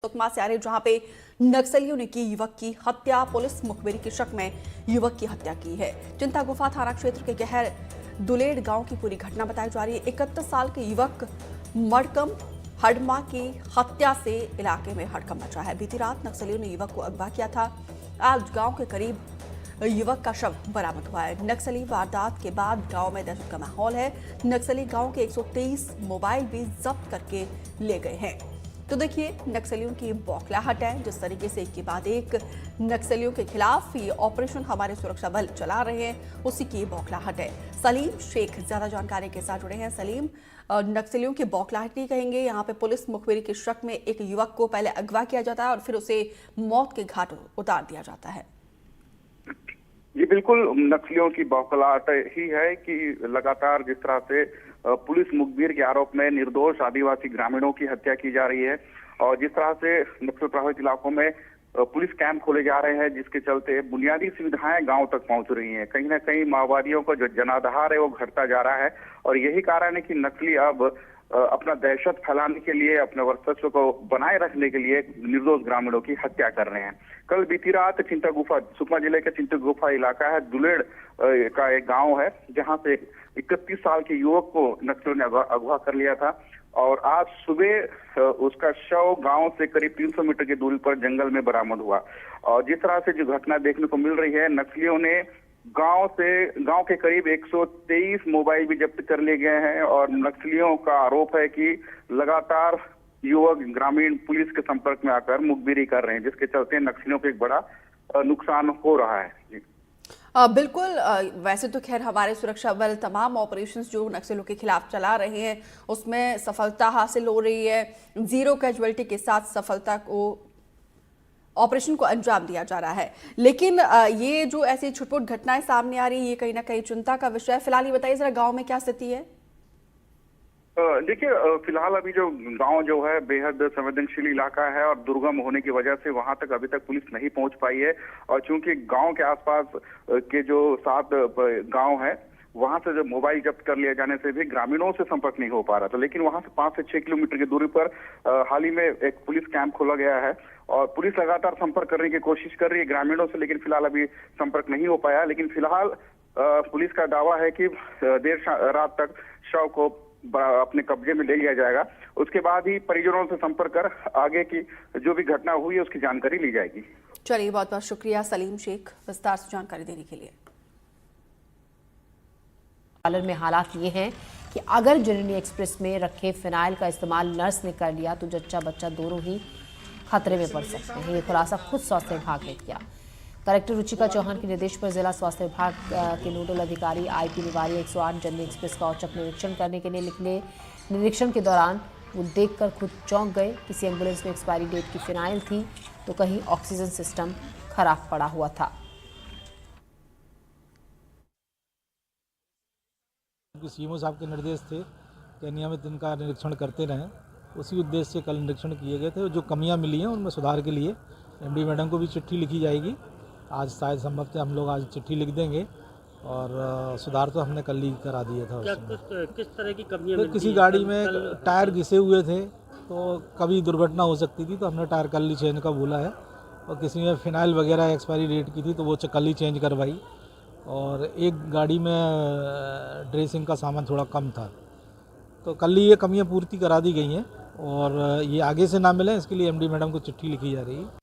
सुकमा से आ रहे जहां पे नक्सलियों ने की युवक की हत्या। पुलिस मुखबिरी के शक में युवक की हत्या की है। चिंता गुफा थाना क्षेत्र के गहर दुलेड़ गांव की पूरी घटना बताई जा रही है। 31 साल के युवक मड़कम हडमा की हत्या से इलाके में हड़कंप मचा है। बीती रात नक्सलियों ने युवक को अगवा किया था। आज गांव के करीब युवक का शव बरामद हुआ है। नक्सली वारदात के बाद गांव में दहशत का माहौल है। नक्सली गांव के 123 मोबाइल भी जब्त करके ले गए हैं। तो देखिए नक्सलियों की बौखलाहट है। जिस तरीके से एक के बाद एक नक्सलियों के खिलाफ ये ऑपरेशन हमारे सुरक्षा बल चला रहे हैं, उसी की बौखलाहट है। सलीम शेख ज्यादा जानकारी के साथ जुड़े हैं। सलीम, नक्सलियों की बौखलाहट नहीं कहेंगे, यहाँ पे पुलिस मुखबिरी के शक में एक युवक को पहले अगवा किया जाता है और फिर उसे मौत के घाट उतार दिया जाता है। ये बिल्कुल नक्सलियों की बौखलाहट ही है कि लगातार जिस तरह से पुलिस मुखबिर के आरोप में निर्दोष आदिवासी ग्रामीणों की हत्या की जा रही है और जिस तरह से नक्सल प्रभावित इलाकों में पुलिस कैंप खोले जा रहे हैं, जिसके चलते बुनियादी सुविधाएं गांव तक पहुंच रही हैं। कहीं ना कहीं माओवादियों का जो जनाधार है वो घटता जा रहा है और यही कारण है कि नक्सली अब अपना दहशत फैलाने के लिए, अपने वर्चस्व को बनाए रखने के लिए निर्दोष ग्रामीणों की हत्या कर रहे हैं। कल बीती रात चिंता गुफा, सुकमा जिले के चिंता गुफा इलाका है, दुलेड़ का एक गांव है, जहां से 31 साल के युवक को नक्सलियों ने अगवा कर लिया था और आज सुबह उसका शव गांव से करीब 300 मीटर की दूरी पर जंगल में बरामद हुआ। और जिस तरह से जो घटना देखने को मिल रही है, नक्सलियों ने गांव के करीब 123 मोबाइल भी जब्त कर लिए गए हैं और नक्सलियों का आरोप है कि लगातार युवक ग्रामीण पुलिस के संपर्क में आकर मुखबिरी कर रहे हैं, जिसके चलते नक्सलियों को एक बड़ा नुकसान हो रहा है। जी बिल्कुल। वैसे तो खैर हमारे सुरक्षा बल तमाम ऑपरेशंस जो नक्सलियों के खिलाफ चला रहे हैं उसमें सफलता हासिल हो रही है। जीरो कैजुअलिटी के साथ सफलता को ऑपरेशन को अंजाम दिया जा रहा है। लेकिन ये जो ऐसी छुटपुट घटनाएं सामने आ रही है, ये कहीं ना कहीं चिंता का विषय है। फिलहाल ये बताइए जरा गांव में क्या स्थिति है? देखिए, फिलहाल अभी जो गांव जो है बेहद संवेदनशील इलाका है और दुर्गम होने की वजह से वहां तक अभी तक पुलिस नहीं पहुंच पाई है। और चूंकि गांव के आसपास के जो 7 गांव है, वहां से जो मोबाइल जब्त कर लिया जाने से भी ग्रामीणों से संपर्क नहीं हो पा रहा था। लेकिन वहां से 5 से 6 किलोमीटर की दूरी पर हाल ही में एक पुलिस कैंप खोला गया है और पुलिस लगातार संपर्क करने की कोशिश कर रही है ग्रामीणों से, लेकिन फिलहाल अभी संपर्क नहीं हो पाया। लेकिन फिलहाल पुलिस का दावा है कि देर रात तक शव को अपने कब्जे में ले लिया जाएगा। उसके बाद ही परिजनों से संपर्क कर आगे की जो भी घटना हुई है उसकी जानकारी ली जाएगी। चलिए, बहुत बहुत शुक्रिया सलीम शेख विस्तार से जानकारी देने के लिए। पार्लर में हालात ये हैं कि अगर जननी एक्सप्रेस में रखे फिनाइल का इस्तेमाल नर्स ने कर लिया तो जच्चा बच्चा दोनों ही खतरे में पड़ सकते हैं। ये खुलासा खुद स्वास्थ्य विभाग ने किया। कलेक्टर रुचिका चौहान के निर्देश पर जिला स्वास्थ्य विभाग के नोडल अधिकारी आईपी निवारी 108 जननी एक्सप्रेस का औचक निरीक्षण करने के लिए निकले। निरीक्षण के दौरान वो देखकर खुद चौंक गए। किसी एम्बुलेंस में एक्सपायरी डेट की फिनाइल थी तो कहीं ऑक्सीजन सिस्टम खराब पड़ा हुआ था। सीएमओ साहब के निर्देश थे कि नियमित इनका निरीक्षण करते रहें। उसी उद्देश्य से कल निरीक्षण किए गए थे। जो कमियां मिली हैं उनमें सुधार के लिए एमडी मैडम को भी चिट्ठी लिखी जाएगी। आज शायद संभवतः हम लोग आज चिट्ठी लिख देंगे और सुधार तो हमने कल ही करा दिया था। किस तरह की कमियां? तो किसी गाड़ी में टायर घिसे हुए थे तो कभी दुर्घटना हो सकती थी, तो हमने टायर कल ही चेंज का बोला है। और किसी में फिनाइल वगैरह एक्सपायरी डेट की थी तो वो कल ही चेंज करवाई। और एक गाड़ी में ड्रेसिंग का सामान थोड़ा कम था तो कल ही ये कमियां पूर्ति करा दी गई हैं और ये आगे से ना मिले इसके लिए एमडी मैडम को चिट्ठी लिखी जा रही है।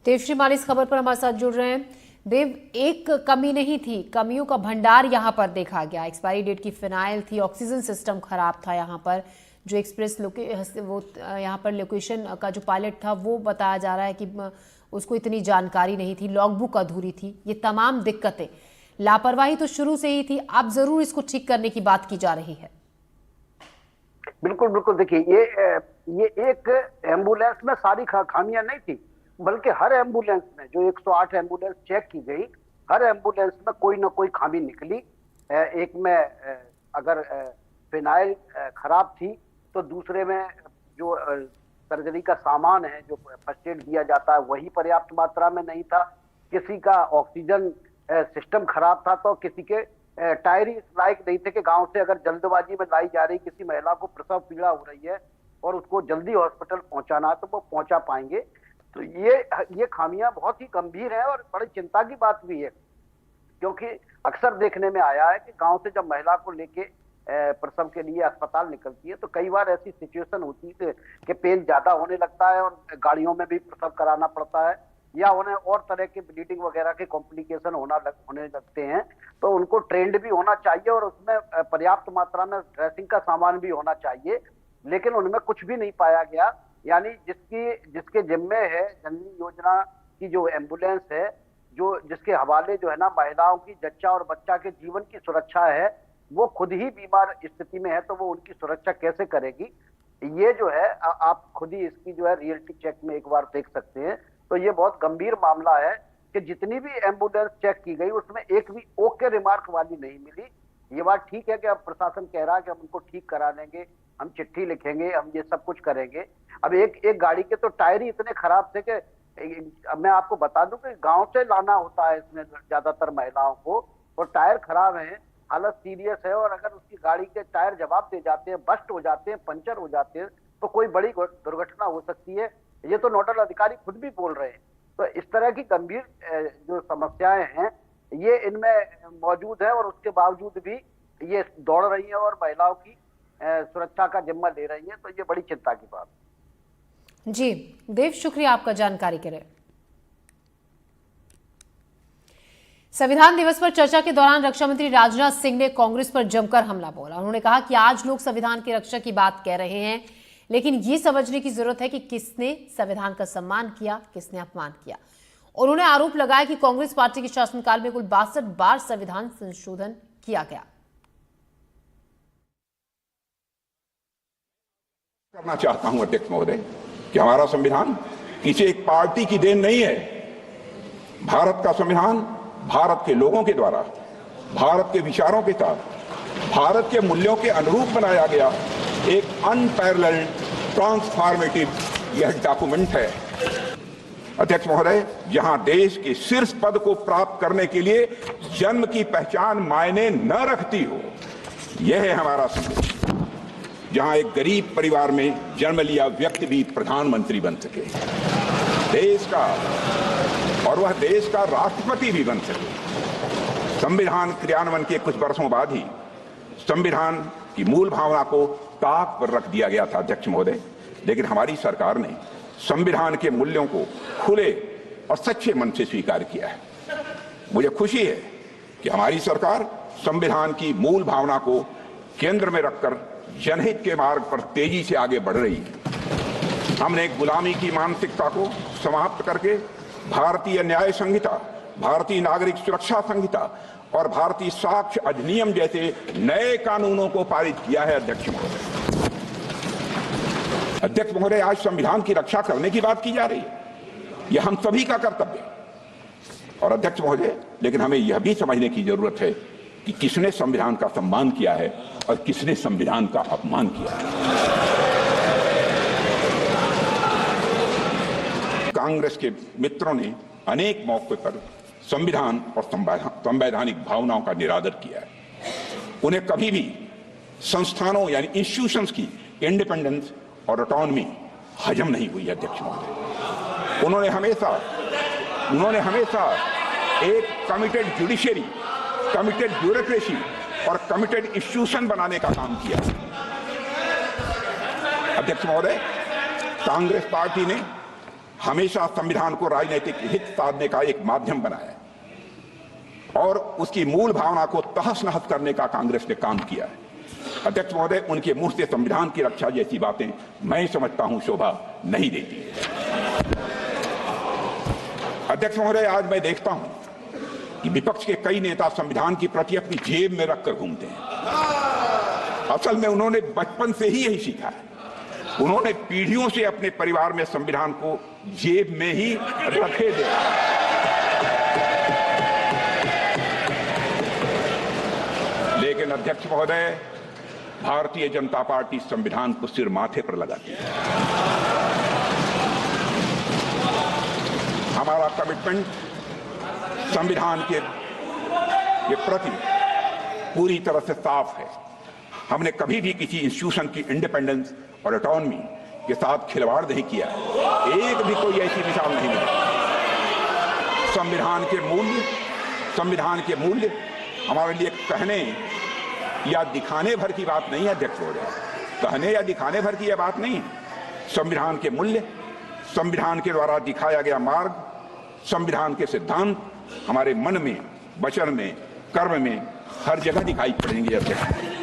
देवश्री माली इस खबर पर हमारे साथ जुड़ रहे हैं। देव, एक कमी नहीं थी, कमियों का भंडार यहाँ पर देखा गया। एक्सपायरी डेट की फिनाइल थी, ऑक्सीजन सिस्टम खराब था। यहाँ पर जो एक्सप्रेस वो यहाँ पर लोकेशन का जो पायलट था वो बताया जा रहा है कि उसको इतनी जानकारी नहीं थी, लॉगबुक अधूरी थी। ये तमाम दिक्कतें, लापरवाही तो शुरू से ही थी, अब जरूर इसको ठीक करने की बात की जा रही है। बिल्कुल बिल्कुल। देखिए, ये एक एम्बुलेंस में सारी खामियां नहीं थी, बल्कि हर एम्बुलेंस में जो 108 एम्बुलेंस चेक की गई, हर एम्बुलेंस में कोई ना कोई खामी निकली। एक में अगर फिनाइल खराब थी तो दूसरे में जो सर्जरी का सामान है, जो फर्स्ट एड दिया जाता है, वही पर्याप्त मात्रा में नहीं था। किसी का ऑक्सीजन सिस्टम खराब था तो किसी के टायर ही लायक नहीं थे कि गांव से अगर जल्दबाजी में लाई जा रही किसी महिला को प्रसव पीड़ा हो रही है और उसको जल्दी हॉस्पिटल पहुंचाना है तो वो पहुंचा पाएंगे। तो ये खामियां बहुत ही गंभीर है और बड़ी चिंता की बात भी है, क्योंकि अक्सर देखने में आया है कि गांव से जब महिला को लेके प्रसव के लिए अस्पताल निकलती है तो कई बार ऐसी सिचुएशन होती है कि पेन ज्यादा होने लगता है और गाड़ियों में भी प्रसव कराना पड़ता है, या उन्हें और तरह के ब्लीडिंग वगैरह के कॉम्प्लिकेशन होने लगते हैं। तो उनको ट्रेंड भी होना चाहिए और उसमें पर्याप्त मात्रा में ड्रेसिंग का सामान भी होना चाहिए, लेकिन उनमें कुछ भी नहीं पाया गया। यानी जिसके जिम्मे है जननी योजना की जो एम्बुलेंस है, जो जिसके हवाले जो है ना महिलाओं की जच्चा और बच्चा के जीवन की सुरक्षा है, वो खुद ही बीमार स्थिति में है तो वो उनकी सुरक्षा कैसे करेगी? ये जो है आप खुद ही इसकी जो है रियलिटी चेक में एक बार देख सकते हैं। तो ये बहुत गंभीर मामला है कि जितनी भी एम्बुलेंस चेक की गई उसमें एक भी ओके रिमार्क वाली नहीं मिली। ये बात ठीक है कि अब प्रशासन कह रहा है कि हम उनको ठीक करा देंगे, हम चिट्ठी लिखेंगे, हम ये सब कुछ करेंगे। अब एक गाड़ी के तो टायर ही इतने खराब थे कि अब मैं आपको बता दूं कि गांव से लाना होता है इसमें ज्यादातर महिलाओं को, और टायर खराब हैं, हालत सीरियस है, और अगर उसकी गाड़ी के टायर जवाब दे जाते हैं, बस्ट हो जाते हैं, पंचर हो जाते हैं तो कोई बड़ी दुर्घटना हो सकती है। ये तो नोडल अधिकारी खुद भी बोल रहे हैं। तो इस तरह की गंभीर जो समस्याएं हैं ये इनमें मौजूद है और उसके बावजूद भी ये दौड़ रही है और महिलाओं की सुरक्षा का जिम्मा ले रही है। तो ये बड़ी चिंता की बात है। जी देव, शुक्रिया आपका जानकारी के लिए। संविधान दिवस पर चर्चा के दौरान रक्षा मंत्री राजनाथ सिंह ने कांग्रेस पर जमकर हमला बोला। उन्होंने कहा कि आज लोग संविधान की रक्षा की बात कह रहे हैं, लेकिन ये समझने की जरूरत है कि किसने संविधान का सम्मान किया, किसने अपमान किया। उन्होंने आरोप लगाया कि कांग्रेस पार्टी के शासनकाल में कुल 62 बार संविधान संशोधन किया गया। करना चाहता हूं अध्यक्ष महोदय कि हमारा संविधान किसी एक पार्टी की देन नहीं है। भारत का संविधान भारत के लोगों के द्वारा, भारत के विचारों के साथ, भारत के मूल्यों के अनुरूप बनाया गया एक अनपैरेलल्ड ट्रांसफॉर्मेटिव यह डॉक्यूमेंट है। अध्यक्ष महोदय, जहां देश के शीर्ष पद को प्राप्त करने के लिए जन्म की पहचान मायने न रखती हो, यह है हमारा संविधान। जहां एक गरीब परिवार में जन्म लिया व्यक्ति भी प्रधानमंत्री बन सके, देश का, और वह देश का राष्ट्रपति भी बन सके। संविधान क्रियान्वयन के कुछ वर्षों बाद ही संविधान की मूल भावना को ताक पर रख दिया गया था अध्यक्ष महोदय, लेकिन हमारी सरकार ने संविधान के मूल्यों को खुले और सच्चे मन से स्वीकार किया है। मुझे खुशी है कि हमारी सरकार संविधान की मूल भावना को केंद्र में रखकर जनहित के मार्ग पर तेजी से आगे बढ़ रही है। हमने गुलामी की मानसिकता को समाप्त करके भारतीय न्याय संहिता, भारतीय नागरिक सुरक्षा संहिता और भारतीय साक्ष्य अधिनियम जैसे नए कानूनों को पारित किया है। अध्यक्ष महोदय, आज संविधान की रक्षा करने की बात की जा रही है, यह हम सभी का कर्तव्य है। और अध्यक्ष महोदय, लेकिन हमें यह भी समझने की जरूरत है कि किसने संविधान का सम्मान किया है और किसने संविधान का अपमान किया है। कांग्रेस के मित्रों ने अनेक मौकों पर संविधान और संवैधानिक भावनाओं का निरादर किया है। उन्हें कभी भी संस्थानों यानी इंस्टीट्यूशंस की इंडिपेंडेंस और ऑटोनॉमी हजम नहीं हुई। अध्यक्ष महोदय, उन्होंने हमेशा एक कमिटेड जुडिशरी, कमिटेड ब्यूरोक्रेसी और कमिटेड इंस्टीट्यूशन बनाने का काम किया। अध्यक्ष महोदय, कांग्रेस पार्टी ने हमेशा संविधान को राजनीतिक हित साधने का एक माध्यम बनाया और उसकी मूल भावना को तहस नहस करने का कांग्रेस ने काम किया है। अध्यक्ष महोदय, उनके मुंह से संविधान की रक्षा जैसी बातें मैं समझता हूं शोभा नहीं देती। अध्यक्ष महोदय, आज मैं देखता हूं कि विपक्ष के कई नेता संविधान की प्रति अपनी जेब में रखकर घूमते हैं। असल में उन्होंने बचपन से ही यही सीखा है। उन्होंने पीढ़ियों से अपने परिवार में संविधान को जेब में ही रखे दिया। लेकिन अध्यक्ष महोदय, भारतीय जनता पार्टी संविधान को सिर माथे पर लगाती है। हमारा कमिटमेंट संविधान के प्रति पूरी तरह से साफ है। हमने कभी भी किसी इंस्टीट्यूशन की इंडिपेंडेंस और ऑटोनॉमी के साथ खिलवाड़ नहीं किया। एक भी कोई ऐसी मिसाल नहीं मिली। संविधान के मूल्य हमारे लिए कहने या दिखाने भर की बात नहीं है अध्यक्ष महोदय, कहने या दिखाने भर की यह बात नहीं है। संविधान के मूल्य, संविधान के द्वारा दिखाया गया मार्ग, संविधान के सिद्धांत हमारे मन में, वचन में, कर्म में हर जगह दिखाई पड़ेंगे अध्यक्ष।